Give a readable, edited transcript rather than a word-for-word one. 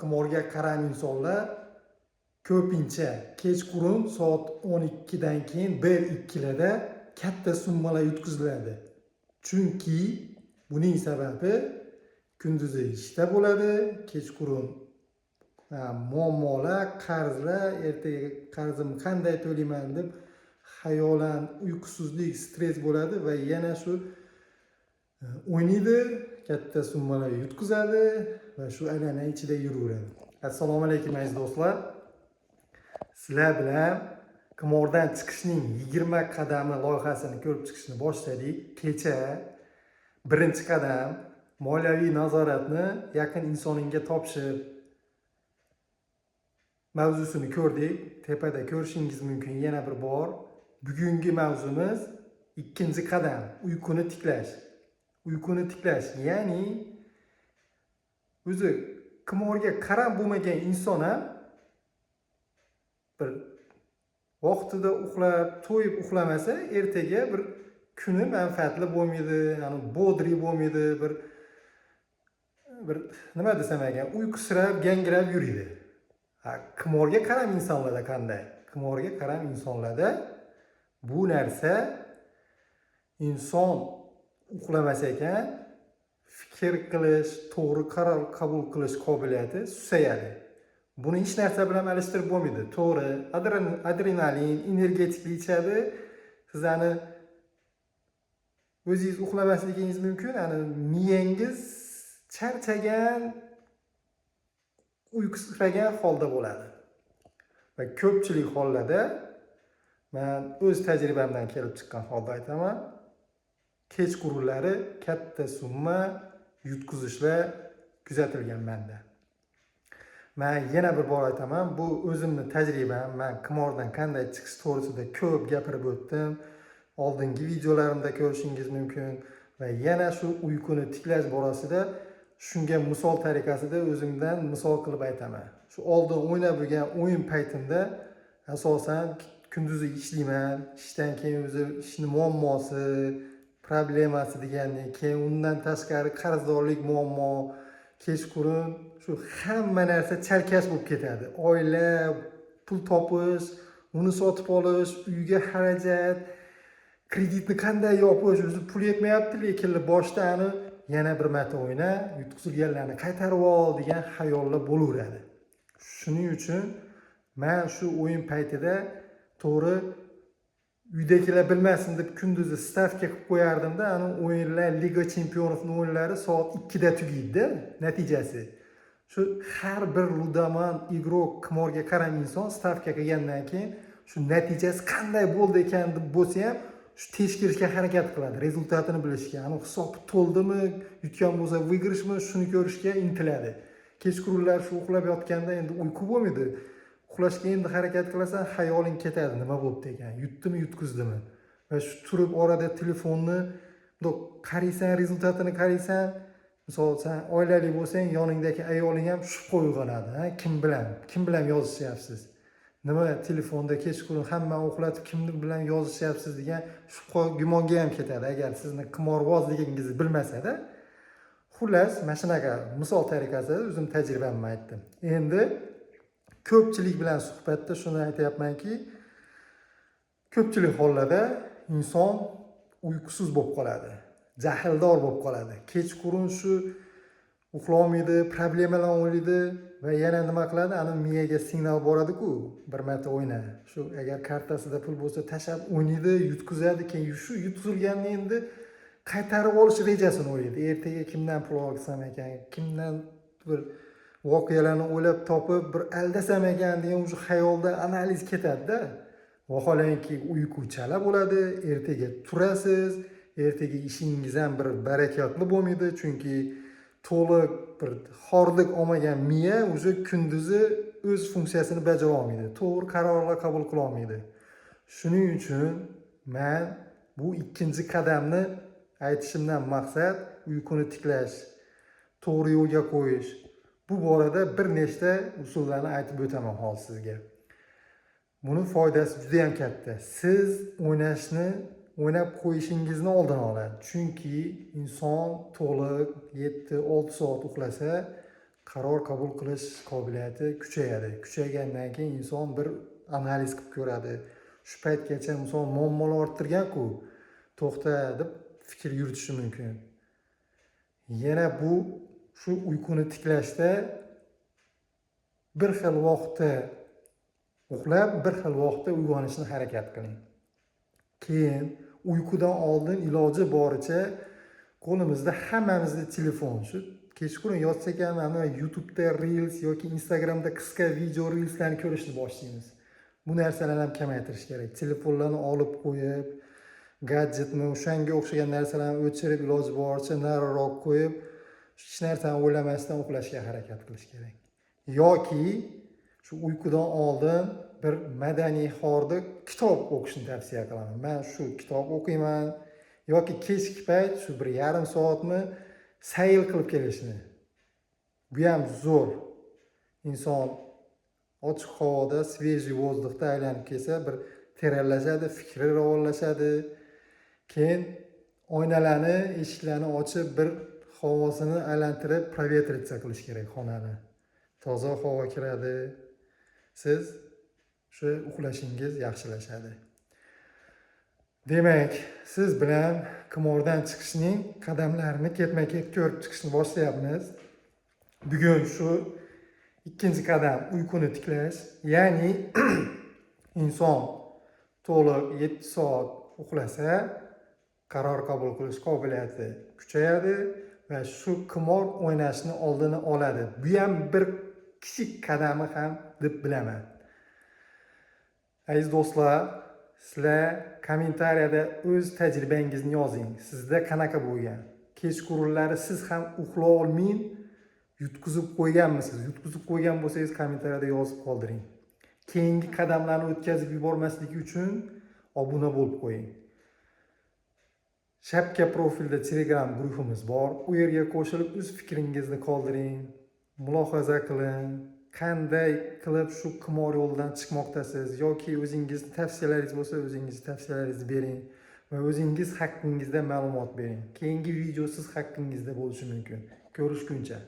qimorga qaram insonlar ko'pincha kechqurun soat 12 dan keyin 1-2 larda katta summalar yutkaziladi. Chunki buning sababi kunduzi ishda bo'ladi, kechqurun muammolar, qarzlar, ertaga qarzimni qanday to'layman deb xayolan uyqusizlik, stress bo'ladi va yana shu o'ynaydi, katta summalar yutkazadi va shu aylana ichida yuraveradi. Assalomu alaykum aziz do'stlar. Sizlar bilan qimordan chiqishning 20 qadami loyihasini ko'rib chiqishni boshladik. Kecha birinchi qadam moliyaviy nazoratni yaqin insoningga topshir mavzusini ko'rdik. Tepada ko'rishingiz mumkin yana bir bor. Bugungi mavzumiz ikkinchi qadam, uyquni tiklash. Uyquni tiklash, ya'ni o'zi qimorga qarab bo'lmagan inson ham bir vaqtida uxlab, to'yib uxlamasa, ertaga bir kuni manfaatli bo'lmaydi, ya'ni bodri bo'lmaydi, bir nima desam ekan, uyqusirab, gangrab yuradi. Qimorga qaram insonlarda qanday? Qimorga qaram insonlarda bu narsa inson uxlamas ekan, fikr qilish, to'g'ri qaror qabul qilish qobiliyati susayadi. Buni hech narsa bilan alishtirib bo'lmaydi. To'g'ri, adrenalin, energetiklik ichadi. Sizlarni o'zingiz uxlamasligingiz mumkin, ya'ni miyangiz charchagan, uyqusiragan holda bo'ladi. Va ko'pchilik hollarda men o'z tajribamdan kelib chiqqan holda aytaman, kechqurunlari katta summa yutkazishlar kuzatilgan menda. Men yana bir bor aytaman, bu o'zimning tajribam. Men qimordan qanday chiqish to'g'risida ko'p gapirib o'tdim. Oldingi videolarimda ko'rishingiz mumkin va yana shu uyquni tiklash borasida shunga misol tariqasida o'zimdan misol qilib aytaman. Shu oldin o'ynab yurgan o'yin paytimda asosan kunduzi ishlayman, ishdan keyin o'zi ishni muammosi, problemasi degani, keyin undan tashqari qarzdorlik muammo, kechqurun shu hamma narsa chalkash bo'lib ketadi. Oila, pul topish, uni sotib olish, uyga xarajat, kreditni qanday yopish, o'zi pul yetmayapti, lekin boshda yana bir marta o'yna, yutkazilganlarni qaytarib ol degan xayollar bo'laveradi. Shuning uchun men shu o'yin paytida to'g'ri uydagilar bilmasin deb kunduzi stavka qilib qo'yardim-da, o'yinlar, Liga Chempionovning o'yinlari soat 2 da tugaydi. Natijasi shu har bir rudaman, igrok, qimorga qaram inson stavka qilgandan keyin shu natijasi qanday bo'ldi ekan deb bo'lsa ham shu tekshirishga harakat qiladi, rezultatini bilishga. Hisob to'ldimi, yutgan bo'lsa vyigirishmi, shuni ko'rishga intiladi. Kechqurunlar shu uxlab yotganda endi uyqu bo'lmaydi. Uxlashga endi harakat qilasan, xayoling ketadi, nima bo'ldi ekan, yutdimi, yutqizdimi. Va shu turib orada telefonni qaraysan, rezultatini qaraysan. Misol sen oilali bo'lsang, yoningdagi ayoling ham shubha uyg'onadi. Kim bilan yozishyapsiz? Nima telefonda kechqurun hamma uxlatib kim bilan yozishyapsiz degan shubha, gumonga ham ketadi agar sizni qimorvozligingizni bilmasa-da. Xullas, mana shunaqa misol tariqasida o'zim tajribamni aytdim. Endi ko'pchilik bilan suhbatda shuni aytayapmanki, ko'pchilik hollarda inson uyqusiz bo'lib qoladi, jahldor bo'lib qoladi. Kechqurun shu uxlolmaydi, problemalar o'ylaydi va yana nima qiladi? Miyaga signal boradi-ku, bir marta o'yna. Shu agar kartasida pul bo'lsa tashab o'ynaydi, yutkazadi, keyin shu yutkazilganni endi qaytarib olish rejasini o'ylaydi. Ertaga kimdan pul olsam ekan, kimdan bir voqealarni o'ylab topib bir aldasam ekan degan o'sha xayolda analiz ketadi-da. Vaholanki uyqu chala bo'ladi, ertaga turasiz, ertaga ishingiz ham bir barakatli bo'lmaydi, chunki to'liq bir xorlik olmagan miya o'zi kunduzi o'z funksiyasini bajara olmaydi, to'g'ri qarorlar qabul qila olmaydi. Shuning uchun men bu ikkinchi qadamni aytishimdan maqsad uyquni tiklash, to'g'ri yo'lga qo'yish. Bu borada bir nechta usullarni aytib o'taman hozir sizga. Buni foydasi juda ham katta. Siz o'ynab qo'yishingizni oldini oladi. Chunki inson to'liq 7-6 soat uxlasa, qaror qabul qilish qobiliyati kuchayadi. Kuchaygandan keyin inson bir analiz qilib ko'radi. Shu paytgacha inson muammolar orttirgan-ku, to'xta deb fikr yuritishi mumkin. Yana bu shu uyquni tiklashda bir xil vaqtda uxlab, bir xil vaqtda uyg'onishni harakat qiling. Keyin uyqudan oldin iloji boricha qo'limizda hammamizda telefon, shu kechqurun yotsak ham mana YouTube'da Reels yoki Instagram'da qisqa video Reels'larni ko'rishni boshlaymiz. Bu narsalarni ham kamaytirish kerak. Telefonlarni olib qo'yib, gadjetni o'shanga o'xshagan narsalarni o'chirib, iloji boricha nariroq qo'yib, hech narsani o'ylamasdan uxlashga harakat qilish kerak. Yoki shu uyqudan oldin bir madaniy xorda kitob o'qishni tavsiya qilaman. Men shu kitob o'qiyman yoki kechki payt shu bir yarim soatni sayl qilib kelishni. Bu ham zo'r. Inson ochiq havoda, svejiy vozdukda aylanib kelsa, bir terallashadi, fikri ravonlashadi. Keyin oynalarni, eshiklarni ochib, bir havosini aylantirib, provetritsiya qilish kerak xonani. Toza havo kiradi. Siz shu uxlashingiz yaxshilashadi. Demak, siz bilan qimordan chiqishning qadamlarini ketma-ket ko'rib chiqishni boshlayapmiz. Bugun shu ikkinchi qadam uyquni tiklash, ya'ni inson to'liq 7 soat uxlasa, qaror qabul qilish qobiliyati kuchayadi va shu qimor o'ynashni oldini oladi. Bu ham bir kichik qadami ham deb bilaman. Aziz do'stlar, sizlar kommentariyada o'z tajribangizni yozing. Sizda qanaqa bo'lgan? Kechqurunlari siz ham uxlay olmay yutqizib qo'yganmisiz? Yutqizib qo'ygan bo'lsangiz kommentariyada yozib qoldiring. Keyingi qadamlarni o'tkazib yubormaslik uchun obuna bo'lib qo'ying. Shapka profilda Telegram guruhimiz bor. U yerga qo'shilib o'z fikringizni qoldiring, mulohaza qiling. Qanday qilib shu qimor yo'lidan chiqmoqdasiz yoki o'zingiz tavsiyalaringiz bo'lsa, o'zingiz tavsiyalaringizni bering va o'zingiz haqingizda ma'lumot bering. Keyingi video siz haqingizda bo'lishi mumkin. Ko'rishguncha